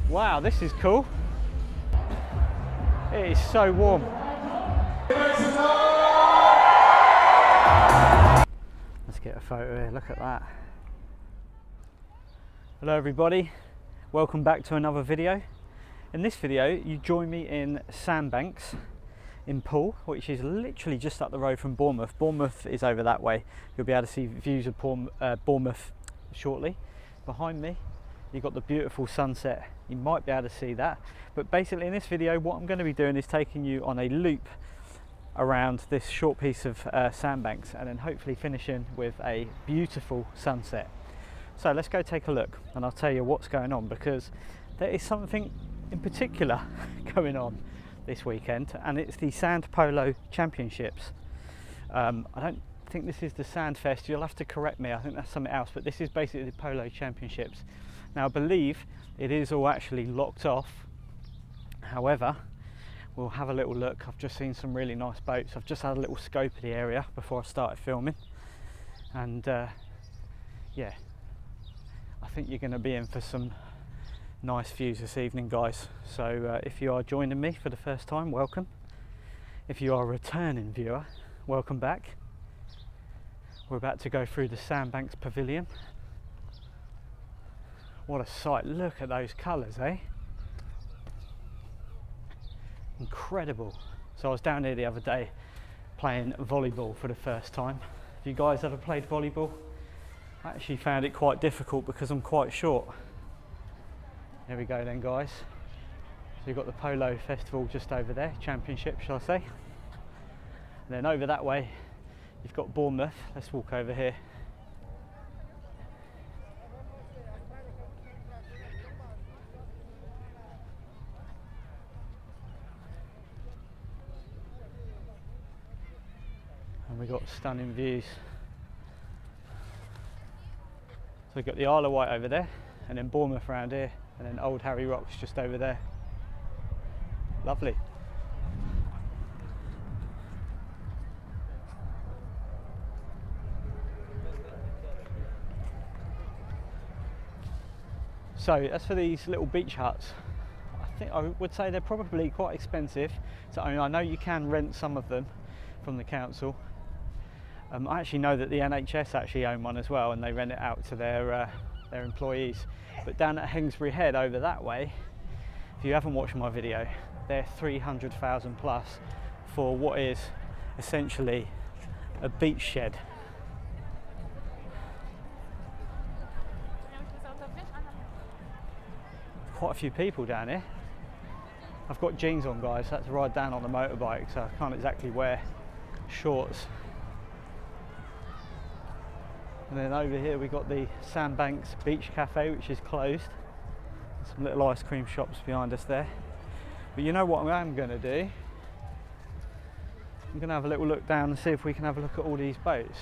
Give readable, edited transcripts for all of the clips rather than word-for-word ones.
Wow, this is cool. It is so warm. Let's get a photo here, look at that. Hello everybody, welcome back to another video. In this video you join me in Sandbanks in Poole, which is literally just up the road from Bournemouth. Bournemouth is over that way. You'll be able to see views of Bournemouth shortly. Behind me you've got the beautiful sunset. You might be able to see that, but basically in this video what I'm going to be doing is taking you on a loop around this short piece of sandbanks and then hopefully finishing with a beautiful sunset. So let's go take a look and I'll tell you what's going on, because there is something in particular going on this weekend, and it's the Sand Polo Championships. I don't think this is the Sand Fest, you'll have to correct me, I think that's something else, but this is basically the Polo Championships. Now I believe it is all actually locked off, however we'll have a little look. I've just seen some really nice boats. I've just had a little scope of the area before I started filming, and yeah, I think you're going to be in for some nice views this evening, guys. So if you are joining me for the first time, welcome. If you are a returning viewer, welcome back. We're about to go through the Sandbanks Pavilion. What a sight, look at those colours, eh? Incredible. So I was down here the other day playing volleyball for the first time. Have you guys ever played volleyball? I actually found it quite difficult because I'm quite short. There we go then, guys. So you've got the Polo Festival just over there, Championship shall I say. And then over that way you've got Bournemouth. Let's walk over here. And we've got stunning views. So we've got the Isle of Wight over there, and then Bournemouth around here, and then Old Harry Rocks just over there. Lovely. So as for these little beach huts, I would say they're probably quite expensive to own. I know you can rent some of them from the council. I actually know that the NHS actually own one as well, and they rent it out to their employees. But down at Hengsbury Head over that way, if you haven't watched my video, they're 300,000 plus for what is essentially a beach shed. Quite a few people down here. I've got jeans on, guys, so I had to ride down on the motorbike, so I can't exactly wear shorts. And then over here we've got the Sandbanks Beach Cafe, which is closed. Some little ice cream shops behind us there. But you know what I am going to do? I'm going to have a little look down and see if we can have a look at all these boats.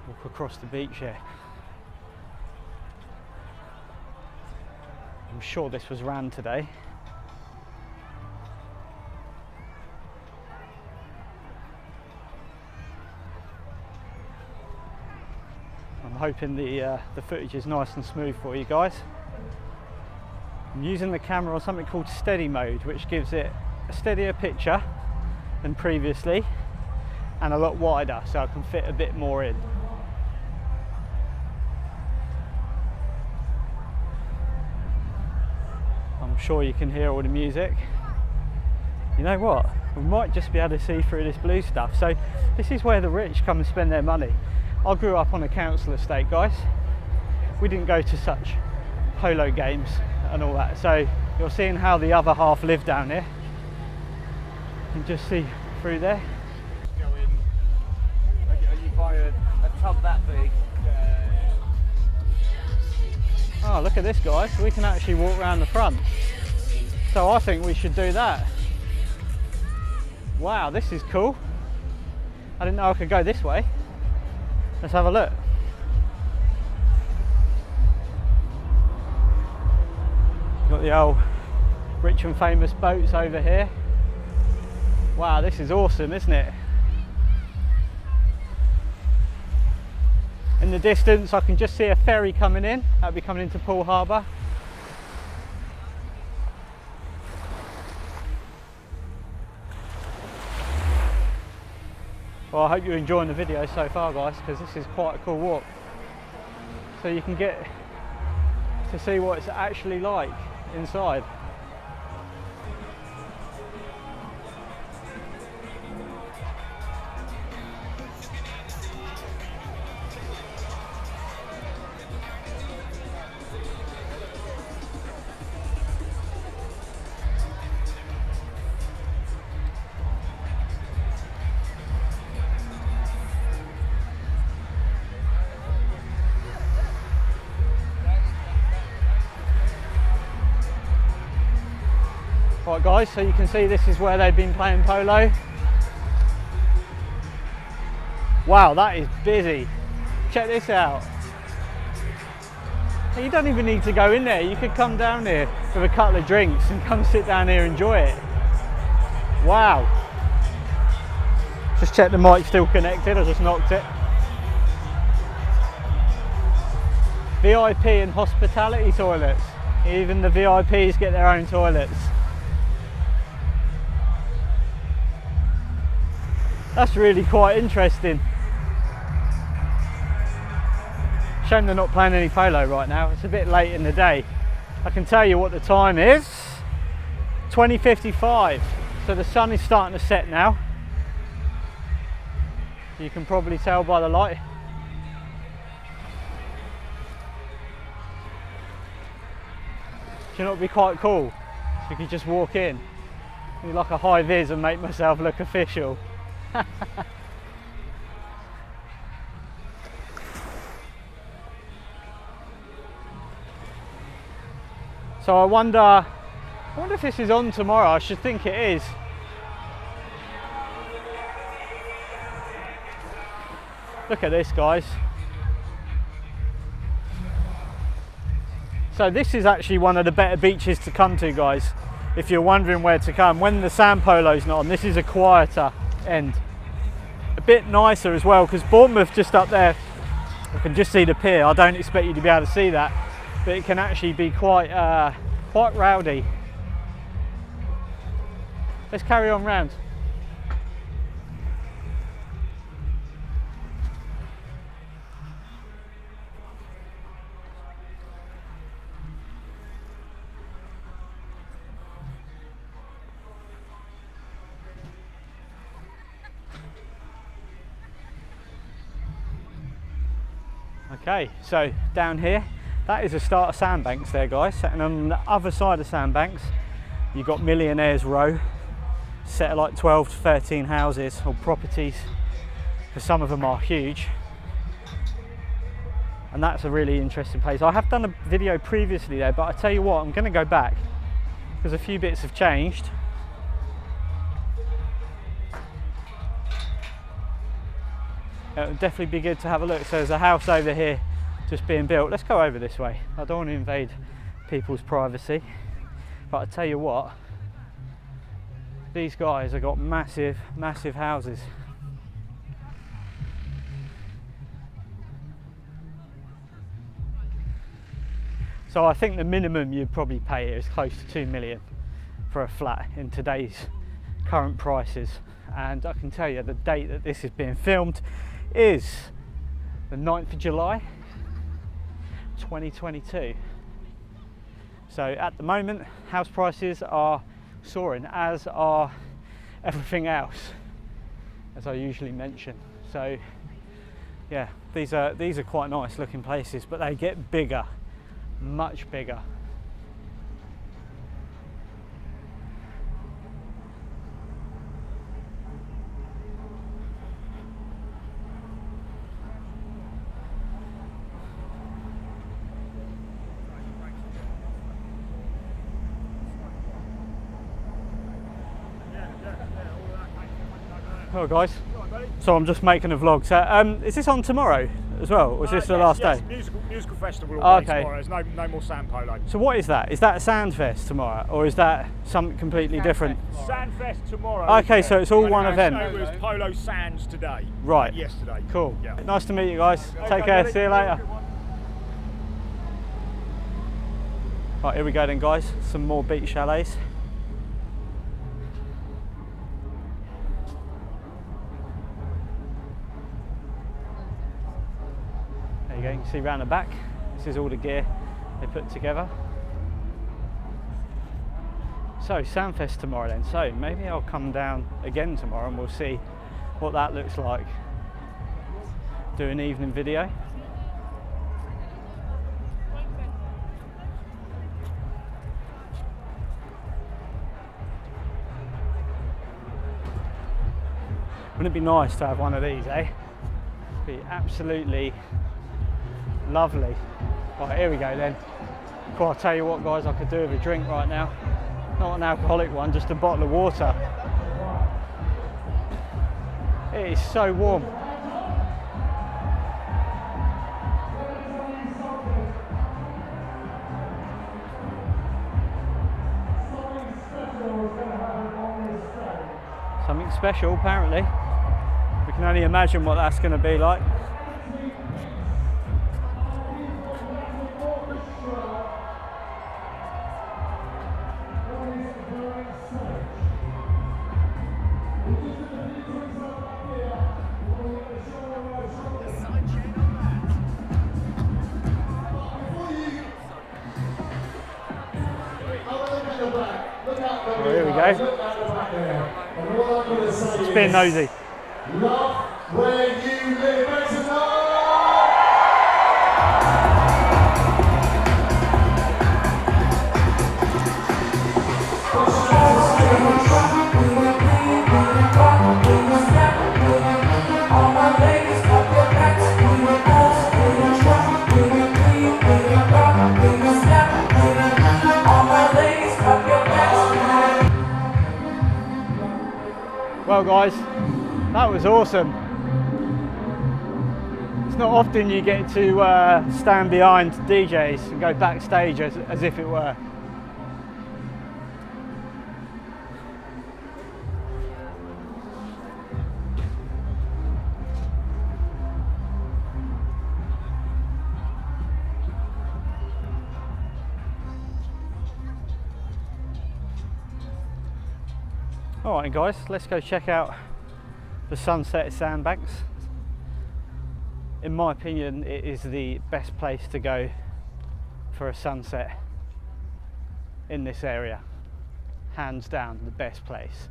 Walk across the beach here. I'm sure this was ran today. I'm hoping the footage is nice and smooth for you guys. I'm using the camera on something called steady mode, which gives it a steadier picture than previously and a lot wider, so I can fit a bit more in. I'm sure you can hear all the music. You know what? We might just be able to see through this blue stuff. So this is where the rich come and spend their money. I grew up on a council estate, guys. We didn't go to such polo games and all that. So you're seeing how the other half live down here. You can just see through there. Go in, you buy a tub that big. Oh, look at this, guys. We can actually walk around the front. So I think we should do that. Wow, this is cool. I didn't know I could go this way. Let's have a look. Got the old rich and famous boats over here. Wow, this is awesome, isn't it? In the distance I can just see a ferry coming in. That'll be coming into Poole Harbour. Well, I hope you're enjoying the video so far, guys, because this is quite a cool walk. So you can get to see what it's actually like inside. Right guys, so you can see this is where they've been playing polo. Wow, that is busy. Check this out. You don't even need to go in there. You could come down here with a couple of drinks and come sit down here and enjoy it. Wow. Just check the mic's still connected, I just knocked it. VIP and hospitality toilets. Even the VIPs get their own toilets. That's really quite interesting. Shame they're not playing any polo right now. It's a bit late in the day. I can tell you what the time is. 20:55. So the sun is starting to set now. You can probably tell by the light. Do you know what would be quite cool? If you could just walk in, do like a high vis and make myself look official. So I wonder if this is on tomorrow. I should think it is. Look at this, guys. So this is actually one of the better beaches to come to, guys, if you're wondering where to come. When the sand polo's not on, this is a quieter end. A bit nicer as well, because Bournemouth just up there, you can just see the pier. I don't expect you to be able to see that, but it can actually be quite rowdy. Let's carry on round. Okay, so down here, that is the start of Sandbanks there, guys, and on the other side of Sandbanks you've got Millionaires Row, set of like 12 to 13 houses or properties, because some of them are huge, and that's a really interesting place. I have done a video previously there, but I tell you what, I'm going to go back because a few bits have changed. It would definitely be good to have a look. So there's a house over here just being built. Let's go over this way. I don't want to invade people's privacy, but I tell you what, these guys have got massive houses. So I think the minimum you'd probably pay here is close to 2 million for a flat in today's current prices. And I can tell you the date that this is being filmed is the 9th of July 2022. So at the moment house prices are soaring, as are everything else, as I usually mention. So yeah, these are quite nice looking places, but they get bigger, much bigger. Hello guys, so I'm just making a vlog. So is this on tomorrow as well, or is this the last day? Musical festival all day okay. tomorrow. There's no more sand polo. So what is that? Is that Sand Fest tomorrow, or is that something completely different? Sand Fest tomorrow. Okay, so it's all one event. It was Polo Sands today. Right. Yesterday. Cool. Yeah. Nice to meet you guys. Take care. See you later. Right, here we go then, guys. Some more beach chalets. You see round the back, this is all the gear they put together. So Sandfest tomorrow then, so maybe I'll come down again tomorrow and we'll see what that looks like. Do an evening video. Wouldn't it be nice to have one of these, eh? Be absolutely lovely. Right, here we go then. Cool, I'll tell you what guys, I could do with a drink right now. Not an alcoholic one, just a bottle of water. It is so warm. Something special apparently. We can only imagine what that's going to be like. Oh, here we go. Just being nosy. Love where you live. Make some noise! Well guys, that was awesome. It's not often you get to stand behind DJs and go backstage as if it were. Alright guys, let's go check out the sunset at Sandbanks. In my opinion, it is the best place to go for a sunset in this area. Hands down, the best place.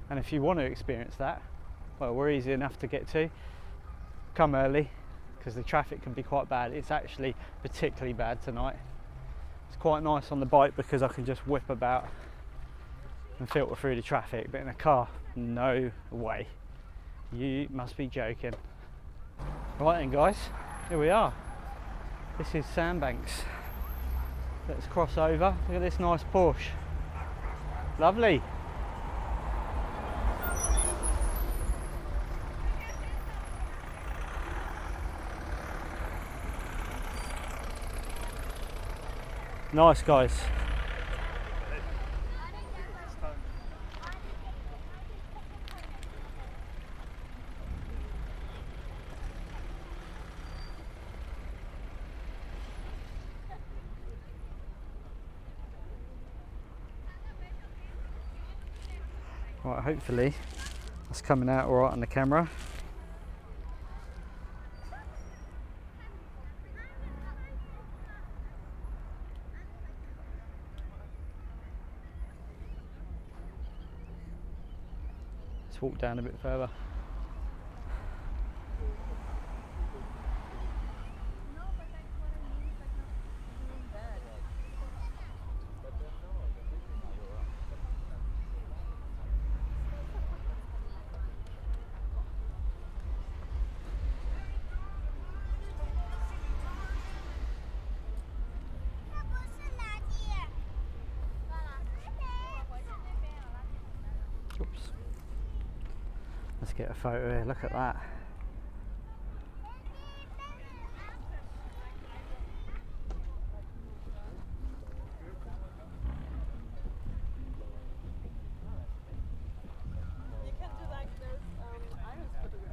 And if you want to experience that, well, we're easy enough to get to. Come early, because the traffic can be quite bad. It's actually particularly bad tonight. It's quite nice on the bike because I can just whip about and filter through the traffic, but in a car, no way. You must be joking. Right then guys, here we are. This is Sandbanks. Let's cross over. Look at this nice Porsche. Lovely. Nice guys. Right, hopefully that's coming out all right on the camera. Let's walk down a bit further. Oops. Let's get a photo here, look at that. You can do like those iris photography.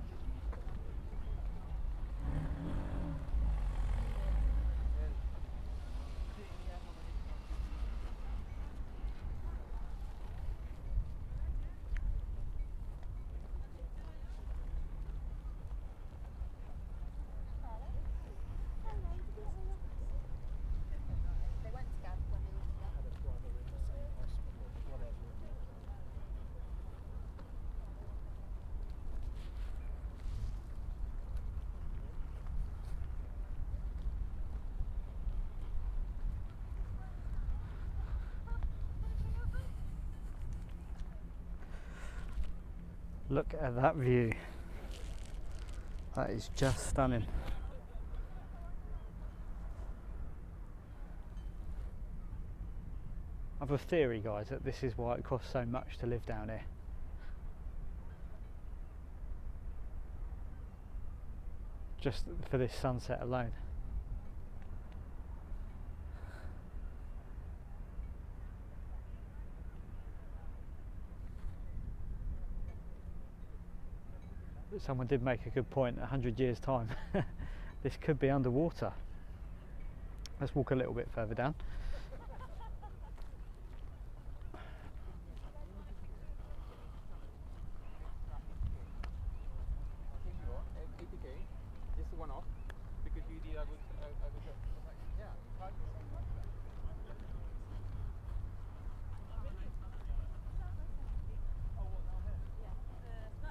Look at that view. That is just stunning. I've a theory, guys, that this is why it costs so much to live down here. Just for this sunset alone. But someone did make a good point. 100 years time this could be underwater. Let's walk a little bit further down. Just one off because you did a good job. Yeah. Not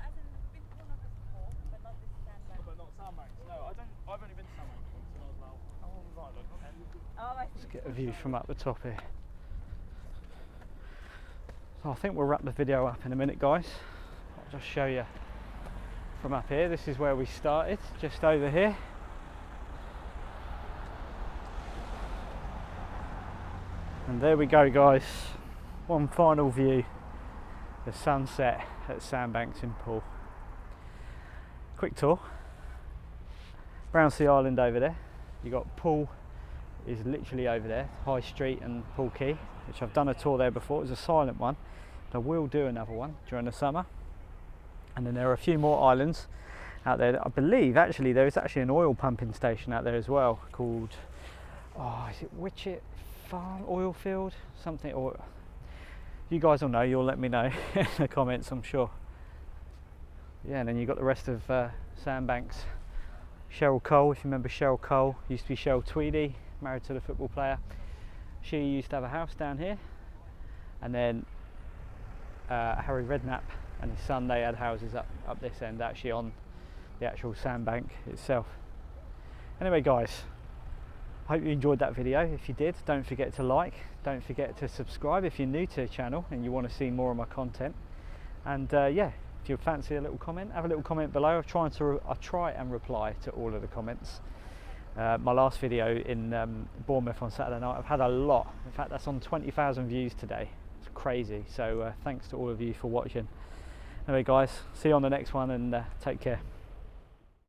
as in been to one of this before, but not this sandbank. But not Sandbanks. No, I've only been to Sandbanks once, and I was like, how long was I? Like 10? Oh, I see. Let's get a view from up the top here. So I think we'll wrap the video up in a minute, guys. I'll just show you from up here. This is where we started, just over here. And there we go, guys. One final view, the sunset at Sandbanks in Poole. Quick tour. Brownsea Island over there. You got Poole is literally over there, High Street and Poole Quay, which I've done a tour there before. It was a silent one, but I will do another one during the summer. And then there are a few more islands out there. I believe actually there is actually an oil pumping station out there as well called, oh, is it Witchet Farm Oil Field? Something, or you guys will know, you'll let me know in the comments, I'm sure. Yeah, and then you've got the rest of Sandbanks. Cheryl Cole, if you remember Cheryl Cole, used to be Cheryl Tweedy, married to the football player. She used to have a house down here. And then Harry Redknapp and his son, they had houses up this end, actually on the actual sandbank itself. Anyway, guys, I hope you enjoyed that video. If you did, don't forget to like, don't forget to subscribe if you're new to the channel and you want to see more of my content. And yeah, if you fancy a little comment, have a little comment below. I try and reply to all of the comments. My last video in Bournemouth on Saturday night, I've had a lot. In fact, that's on 20,000 views today. It's crazy. So thanks to all of you for watching. Anyway, guys, see you on the next one, and take care.